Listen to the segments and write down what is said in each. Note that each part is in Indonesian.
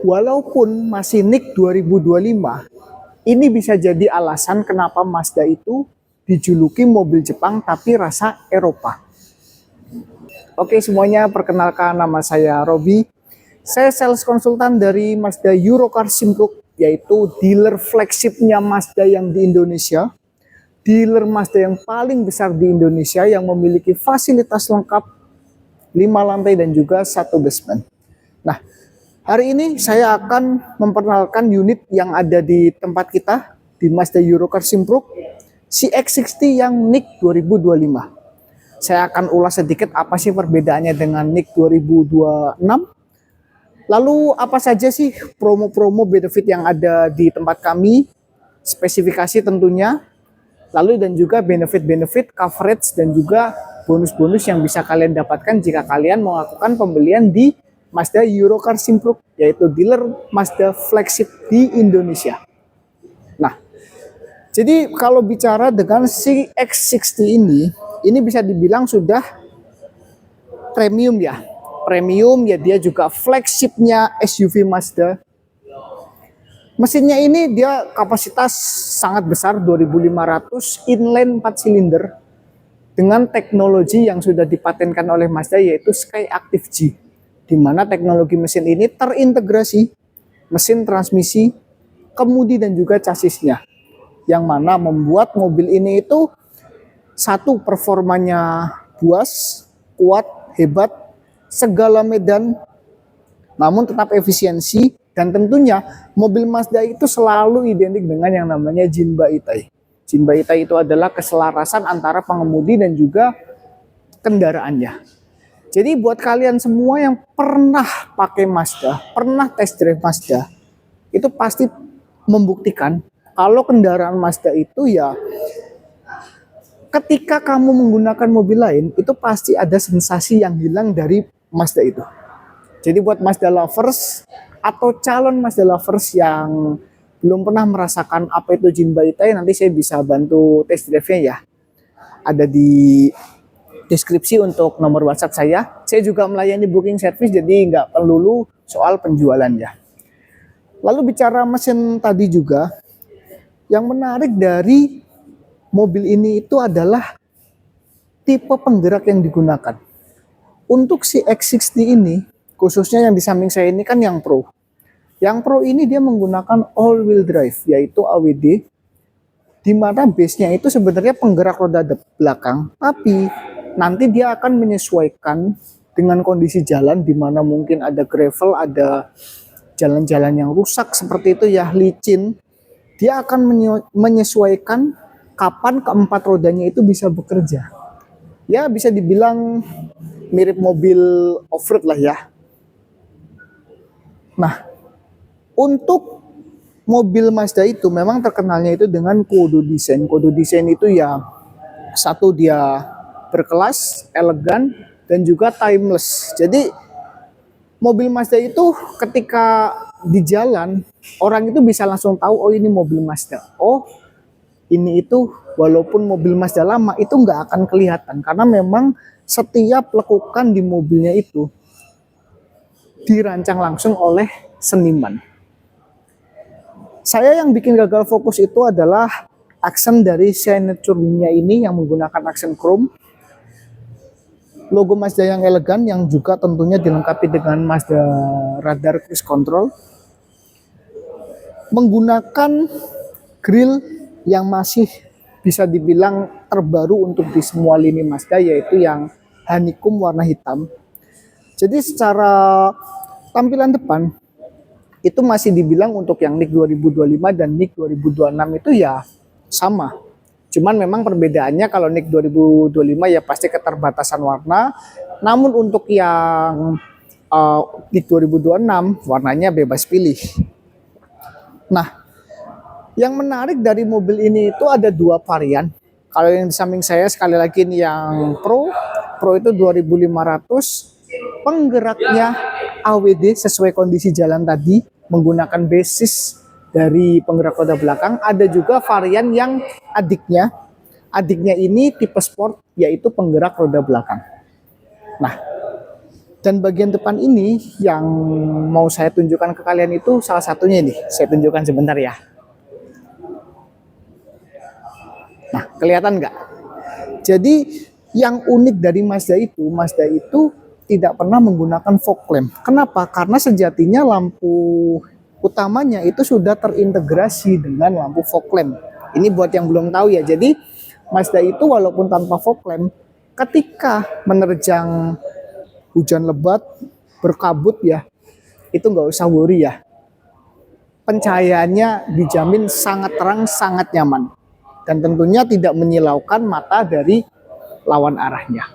Walaupun masih NIK 2025, ini bisa jadi alasan kenapa Mazda itu dijuluki mobil Jepang tapi rasa Eropa. Oke semuanya, perkenalkan nama saya Robi. Saya sales konsultan dari Mazda Eurocar Simpruk, yaitu dealer flagshipnya Mazda yang di Indonesia. Dealer Mazda yang paling besar di Indonesia yang memiliki fasilitas lengkap 5 lantai dan juga 1 basement. Nah, hari ini saya akan memperkenalkan unit yang ada di tempat kita di Mazda Eurocar Simpruk CX-60 yang NIK 2025. Saya akan ulas sedikit apa sih perbedaannya dengan NIK 2026. Lalu apa saja sih promo-promo benefit yang ada di tempat kami, spesifikasi tentunya, lalu dan juga benefit-benefit, coverage, dan juga bonus-bonus yang bisa kalian dapatkan jika kalian melakukan pembelian di Mazda Eurocar Simpruk, yaitu dealer Mazda flagship di Indonesia. Nah, jadi kalau bicara dengan CX-60 ini bisa dibilang sudah premium ya. Premium ya, dia juga flagshipnya SUV Mazda. Mesinnya ini dia kapasitas sangat besar, 2500 inline 4 silinder dengan teknologi yang sudah dipatenkan oleh Mazda, yaitu Skyactiv G, di mana teknologi mesin ini terintegrasi mesin transmisi, kemudi dan juga chassisnya, yang mana membuat mobil ini itu satu, performanya buas, kuat, hebat, segala medan, namun tetap efisiensi. Dan tentunya mobil Mazda itu selalu identik dengan yang namanya Jinba Itai. Jinba Itai itu adalah keselarasan antara pengemudi dan juga kendaraannya. Jadi buat kalian semua yang pernah pakai Mazda, pernah test drive Mazda, itu pasti membuktikan kalau kendaraan Mazda itu ya, ketika kamu menggunakan mobil lain, itu pasti ada sensasi yang hilang dari Mazda itu. Jadi buat Mazda lovers atau calon Mazda lovers yang belum pernah merasakan apa itu Jinba Itai, nanti saya bisa bantu test drive-nya ya. Ada di deskripsi untuk nomor WhatsApp saya. Saya juga melayani booking service, jadi nggak perlu soal penjualan ya. Lalu bicara mesin tadi juga, yang menarik dari mobil ini itu adalah tipe penggerak yang digunakan. Untuk si X60 ini, khususnya yang di samping saya ini kan yang Pro. Yang Pro ini dia menggunakan all-wheel drive, yaitu AWD, di mana base-nya itu sebenarnya penggerak roda belakang, tapi nanti dia akan menyesuaikan dengan kondisi jalan, di mana mungkin ada gravel, ada jalan-jalan yang rusak seperti itu ya, licin. Dia akan menyesuaikan kapan keempat rodanya itu bisa bekerja. Ya bisa dibilang mirip mobil off-road lah ya. Nah, untuk mobil Mazda itu memang terkenalnya itu dengan kode desain. Kode desain itu ya, satu, dia berkelas, elegan, dan juga timeless. Jadi mobil Mazda itu ketika di jalan, orang itu bisa langsung tahu, oh ini mobil Mazda. Oh ini itu, walaupun mobil Mazda lama itu nggak akan kelihatan, karena memang setiap lekukan di mobilnya itu dirancang langsung oleh seniman. Saya yang bikin gagal fokus itu adalah aksen dari signature-nya ini yang menggunakan aksen chrome. Logo Mazda yang elegan yang juga tentunya dilengkapi dengan Mazda radar cruise control. Menggunakan grill yang masih bisa dibilang terbaru untuk di semua lini Mazda, yaitu yang honeycomb warna hitam. Jadi secara tampilan depan itu masih dibilang untuk yang NIK 2025 dan NIK 2026 itu ya sama. Cuman memang perbedaannya kalau NIK 2025 ya pasti keterbatasan warna. Namun untuk yang NIK 2026 warnanya bebas pilih. Nah, yang menarik dari mobil ini itu ada dua varian. Kalau yang di samping saya sekali lagi ini yang Pro. Pro itu 2500. Penggeraknya AWD sesuai kondisi jalan tadi, menggunakan basis dari penggerak roda belakang. Ada juga varian yang adiknya ini tipe sport, yaitu penggerak roda belakang. Nah, Dan bagian depan ini yang mau saya tunjukkan ke kalian itu salah satunya ini. Saya tunjukkan sebentar ya. Nah, kelihatan nggak? Jadi yang unik dari Mazda itu tidak pernah menggunakan fog lamp. Kenapa? Karena sejatinya lampu utamanya itu sudah terintegrasi dengan lampu fog lamp. Ini buat yang belum tahu ya. Jadi Mazda itu walaupun tanpa fog lamp, ketika menerjang hujan lebat, berkabut ya, itu nggak usah worry ya. Pencahayaannya dijamin sangat terang, sangat nyaman. Dan tentunya tidak menyilaukan mata dari lawan arahnya.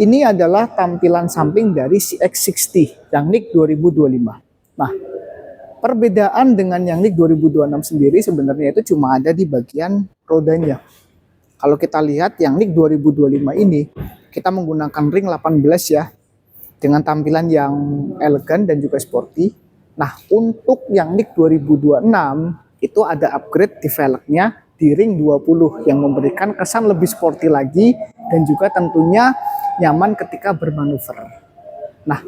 Ini adalah tampilan samping dari CX-60 Yang 2025. Nah, perbedaan dengan yang 2026 sendiri sebenarnya itu cuma ada di bagian rodanya. Kalau kita lihat yang 2025 ini, kita menggunakan ring 18 ya, dengan tampilan yang elegan dan juga sporty. Nah, untuk yang 2026 itu ada upgrade di velgnya di ring 20 yang memberikan kesan lebih sporty lagi dan juga tentunya nyaman ketika bermanuver. Nah,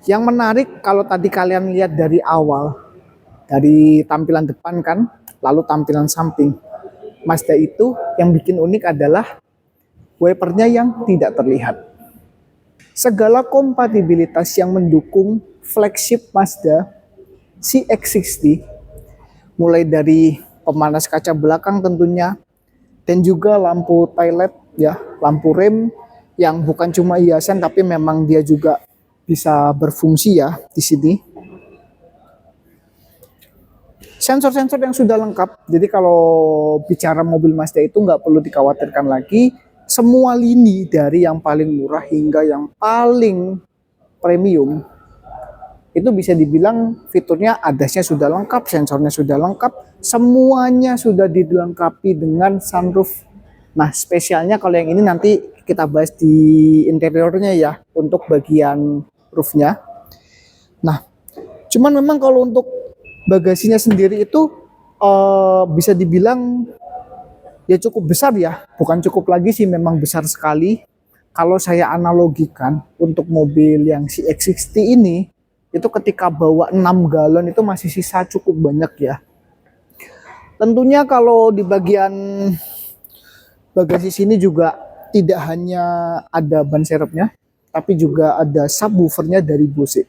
yang menarik kalau tadi kalian lihat dari awal, dari tampilan depan kan, lalu tampilan samping, Mazda itu yang bikin unik adalah wipernya yang tidak terlihat. Segala kompatibilitas yang mendukung flagship Mazda CX-60, mulai dari pemanas kaca belakang tentunya, dan juga lampu tail lamp ya, lampu rem yang bukan cuma hiasan tapi memang dia juga bisa berfungsi ya di sini. Sensor-sensor yang sudah lengkap, jadi kalau bicara mobil Mazda itu nggak perlu dikhawatirkan lagi. Semua lini dari yang paling murah hingga yang paling premium itu bisa dibilang fiturnya ADAS-nya sudah lengkap, sensornya sudah lengkap, semuanya sudah dilengkapi dengan sunroof. Nah, spesialnya kalau yang ini nanti kita bahas di interiornya ya, untuk bagian roofnya. Nah, cuman memang kalau untuk bagasinya sendiri itu bisa dibilang ya cukup besar ya, bukan cukup lagi sih, memang besar sekali. Kalau saya analogikan untuk mobil yang CX-60 ini, itu ketika bawa 6 galon itu masih sisa cukup banyak ya. Tentunya kalau di bagian bagasi sini juga tidak hanya ada ban serepnya, tapi juga ada subwoofernya dari Bose.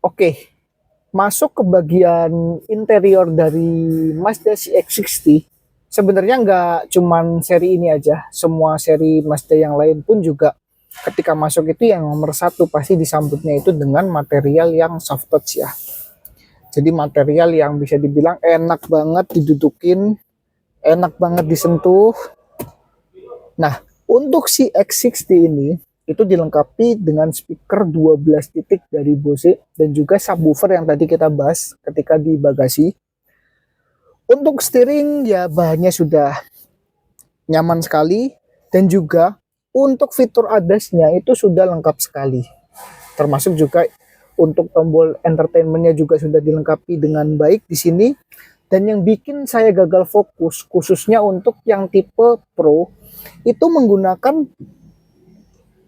Oke, masuk ke bagian interior dari Mazda CX-60. Sebenarnya nggak cuman seri ini aja, semua seri Mazda yang lain pun juga ketika masuk itu yang nomor satu pasti disambutnya itu dengan material yang soft touch ya. Jadi material yang bisa dibilang enak banget didudukin, enak banget disentuh. Nah, untuk si X60 ini itu dilengkapi dengan speaker 12 titik dari Bose dan juga subwoofer yang tadi kita bahas ketika di bagasi. Untuk steering ya bahannya sudah nyaman sekali, dan juga untuk fitur ADAS-nya itu sudah lengkap sekali. Termasuk juga untuk tombol entertainment-nya juga sudah dilengkapi dengan baik di sini. Dan yang bikin saya gagal fokus, khususnya untuk yang tipe Pro, itu menggunakan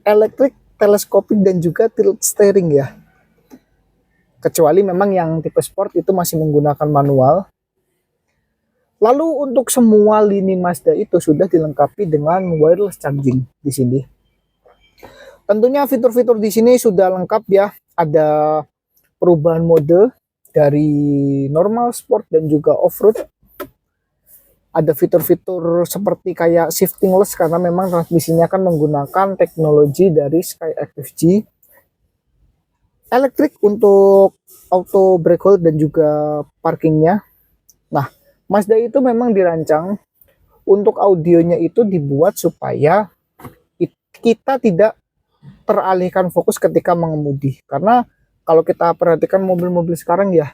electric, teleskopik, dan juga tilt steering ya. Kecuali memang yang tipe Sport itu masih menggunakan manual. Lalu untuk semua lini Mazda itu sudah dilengkapi dengan wireless charging di sini. Tentunya fitur-fitur di sini sudah lengkap ya. Ada perubahan mode dari normal, sport, dan juga off-road. Ada fitur-fitur seperti kayak shiftingless karena memang transmisinya kan menggunakan teknologi dari Skyactiv G. Elektrik untuk auto brake hold dan juga parkingnya. Nah, Mazda itu memang dirancang untuk audionya itu dibuat supaya kita tidak teralihkan fokus ketika mengemudi. Karena kalau kita perhatikan mobil-mobil sekarang ya,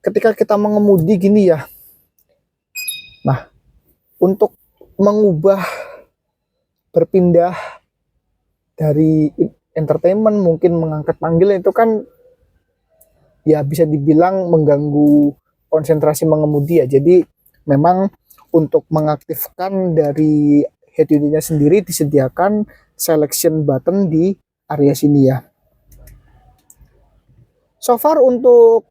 ketika kita mengemudi gini ya, nah untuk mengubah, berpindah dari entertainment, mungkin mengangkat panggilan itu kan ya bisa dibilang mengganggu konsentrasi mengemudi ya. Jadi memang untuk mengaktifkan dari head unitnya sendiri disediakan selection button di area sini ya. So far untuk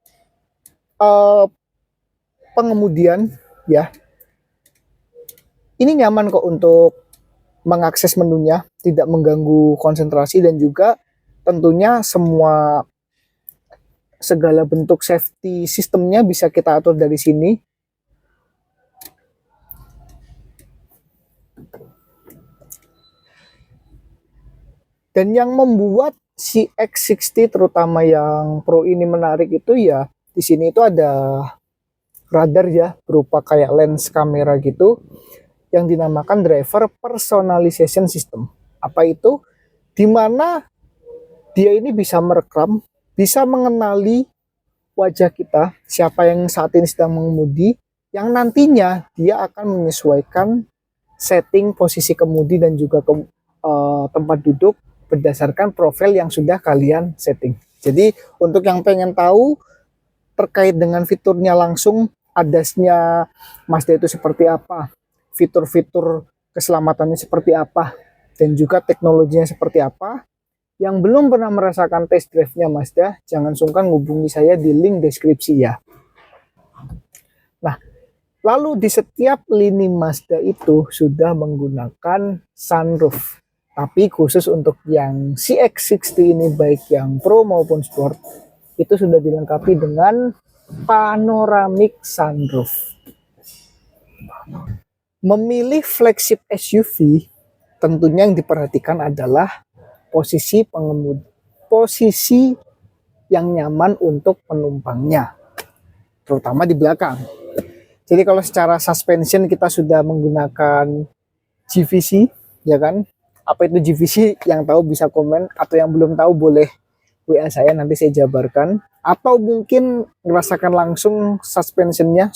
pengemudian ya, ini nyaman kok untuk mengakses menunya, tidak mengganggu konsentrasi, dan juga tentunya segala bentuk safety sistemnya bisa kita atur dari sini. Dan yang membuat si X60 terutama yang Pro ini menarik itu ya, di sini itu ada radar ya, berupa kayak lens kamera gitu, yang dinamakan driver personalization system. Apa itu? Dimana dia ini bisa merekam, bisa mengenali wajah kita, siapa yang saat ini sedang mengemudi, yang nantinya dia akan menyesuaikan setting posisi kemudi dan juga tempat duduk berdasarkan profil yang sudah kalian setting. Jadi untuk yang pengen tahu terkait dengan fiturnya langsung, ADAS-nya Mazda itu seperti apa, fitur-fitur keselamatannya seperti apa, dan juga teknologinya seperti apa, yang belum pernah merasakan test drive-nya Mazda, jangan sungkan hubungi saya di link deskripsi ya. Nah, lalu di setiap lini Mazda itu sudah menggunakan sunroof. Tapi khusus untuk yang CX-60 ini, baik yang Pro maupun Sport, itu sudah dilengkapi dengan panoramic sunroof. Memilih flagship SUV, tentunya yang diperhatikan adalah posisi pengemudi, posisi yang nyaman untuk penumpangnya, terutama di belakang. Jadi kalau secara suspension kita sudah menggunakan GVC, ya kan? Apa itu GVC? Yang tahu bisa komen, atau yang belum tahu boleh WA saya, nanti saya jabarkan. Atau mungkin merasakan langsung suspensinya,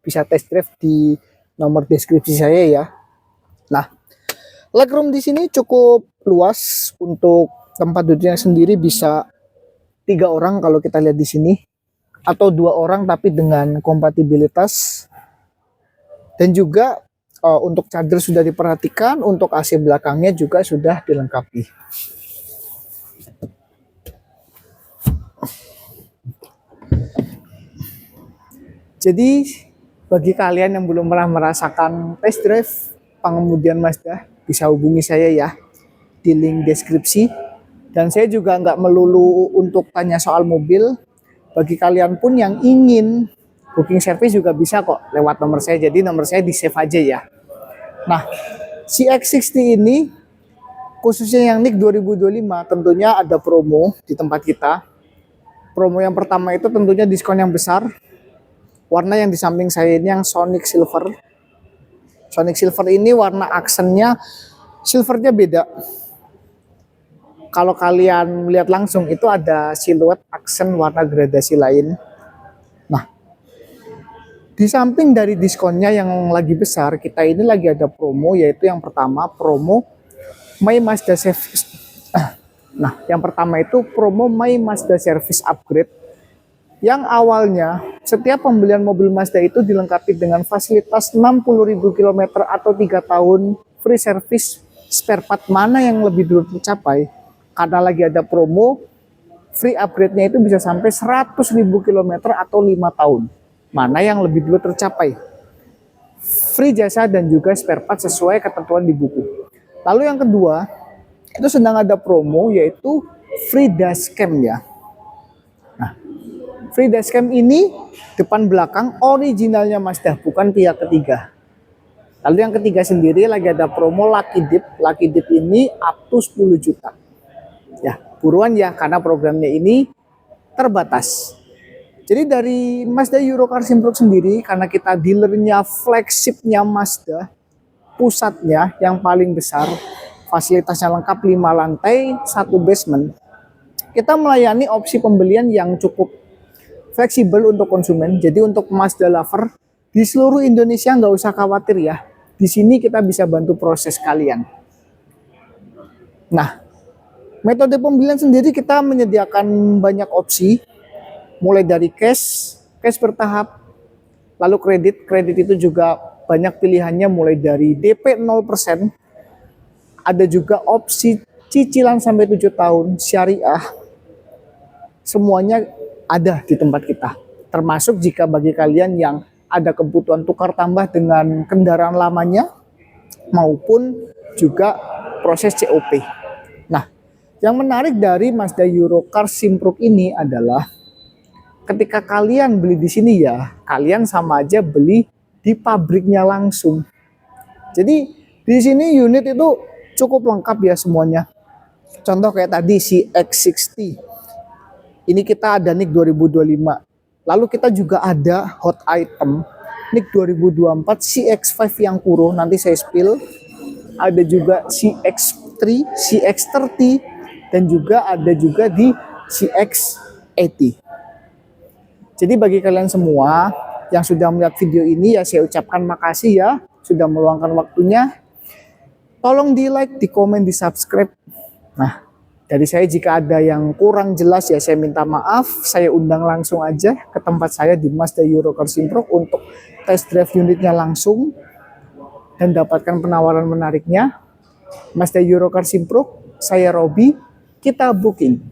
bisa test drive di nomor deskripsi saya ya. Nah, legroom di sini cukup luas. Untuk tempat duduknya sendiri bisa 3 orang kalau kita lihat di sini, atau 2 orang tapi dengan kompatibilitas. Dan juga untuk charger sudah diperhatikan, untuk AC belakangnya juga sudah dilengkapi. Jadi bagi kalian yang belum pernah merasakan test drive pengemudian Mazda, bisa hubungi saya ya di link deskripsi. Dan saya juga nggak melulu untuk tanya soal mobil. Bagi kalian pun yang ingin booking service juga bisa kok lewat nomor saya. Jadi nomor saya di save aja ya. Nah, si X60 ini khususnya yang NIK 2025 tentunya ada promo di tempat kita. Promo yang pertama itu tentunya diskon yang besar. Warna yang di samping saya ini yang Sonic Silver. Sonic Silver ini warna aksennya silvernya beda. Kalau kalian melihat langsung itu ada siluet aksen warna gradasi lain. Nah, di samping dari diskonnya yang lagi besar, kita ini lagi ada promo, yaitu yang pertama promo My Mazda Service. Nah, yang pertama itu promo My Mazda Service Upgrade, yang awalnya setiap pembelian mobil Mazda itu dilengkapi dengan fasilitas 60.000 km atau 3 tahun free service spare part. Mana yang lebih dulu tercapai? Karena lagi ada promo, free upgrade-nya itu bisa sampai 100.000 km atau 5 tahun. Mana yang lebih dulu tercapai? Free jasa dan juga spare part sesuai ketentuan di buku. Lalu yang kedua, itu sedang ada promo, yaitu free dashcam ya. Nah, free dashcam ini depan belakang originalnya Mazda, bukan pihak ketiga. Lalu yang ketiga sendiri lagi ada promo Lucky Dip. Lucky Dip ini up to 10 juta. Ya, buruan ya, karena programnya ini terbatas. Jadi dari Mazda Eurocar Simpruk sendiri, karena kita dealernya flagshipnya Mazda, pusatnya yang paling besar, fasilitasnya lengkap, 5 lantai, 1 basement. Kita melayani opsi pembelian yang cukup fleksibel untuk konsumen. Jadi untuk Mazda lover di seluruh Indonesia nggak usah khawatir ya. Di sini kita bisa bantu proses kalian. Nah, metode pembelian sendiri kita menyediakan banyak opsi. Mulai dari cash bertahap, lalu kredit itu juga banyak pilihannya mulai dari DP 0%, ada juga opsi cicilan sampai 7 tahun, syariah, semuanya ada di tempat kita. Termasuk jika bagi kalian yang ada kebutuhan tukar tambah dengan kendaraan lamanya, maupun juga proses COP. Nah, yang menarik dari Mazda Eurocar Simpruk ini adalah ketika kalian beli di sini ya, kalian sama aja beli di pabriknya langsung. Jadi di sini unit itu cukup lengkap ya semuanya. Contoh kayak tadi si X60. Ini kita ada NIK 2025. Lalu kita juga ada hot item NIK 2024 CX5 yang kuro, nanti saya spill. Ada juga CX3, CX30, dan juga ada juga di CX80. Jadi bagi kalian semua yang sudah melihat video ini, ya saya ucapkan makasih ya sudah meluangkan waktunya. Tolong di like, di komen, di subscribe. Nah, dari saya jika ada yang kurang jelas ya saya minta maaf. Saya undang langsung aja ke tempat saya di Mazda Eurocar Simpruk untuk test drive unitnya langsung dan dapatkan penawaran menariknya. Mazda Eurocar Simpruk, saya Robi, kita booking.